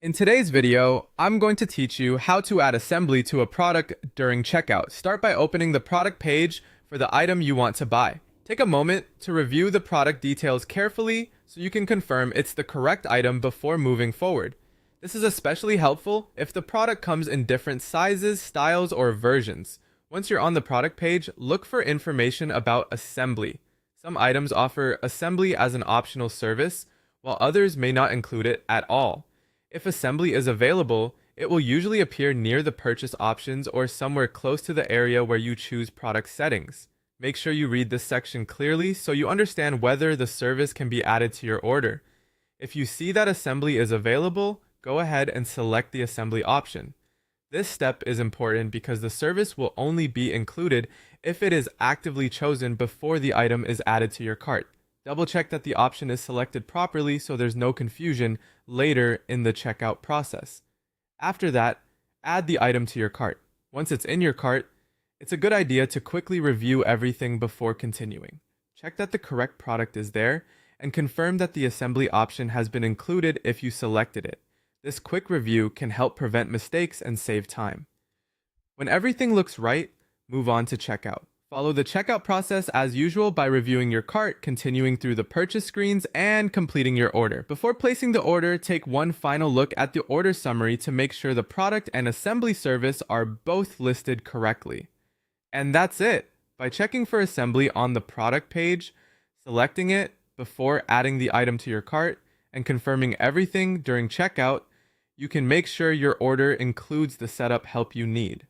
In today's video, I'm going to teach you how to add assembly to a product during checkout. Start by opening the product page for the item you want to buy. Take a moment to review the product details carefully so you can confirm it's the correct item before moving forward. This is especially helpful if the product comes in different sizes, styles, or versions. Once you're on the product page, look for information about assembly. Some items offer assembly as an optional service, while others may not include it at all. If assembly is available, it will usually appear near the purchase options or somewhere close to the area where you choose product settings. Make sure you read this section clearly so you understand whether the service can be added to your order. If you see that assembly is available, go ahead and select the assembly option. This step is important because the service will only be included if it is actively chosen before the item is added to your cart. Double check that the option is selected properly so there's no confusion later in the checkout process. After that, add the item to your cart. Once it's in your cart, it's a good idea to quickly review everything before continuing. Check that the correct product is there and confirm that the assembly option has been included if you selected it. This quick review can help prevent mistakes and save time. When everything looks right, move on to checkout. Follow the checkout process as usual by reviewing your cart, continuing through the purchase screens, and completing your order. Before placing the order, take one final look at the order summary to make sure the product and assembly service are both listed correctly. And that's it. By checking for assembly on the product page, selecting it before adding the item to your cart, and confirming everything during checkout, you can make sure your order includes the setup help you need.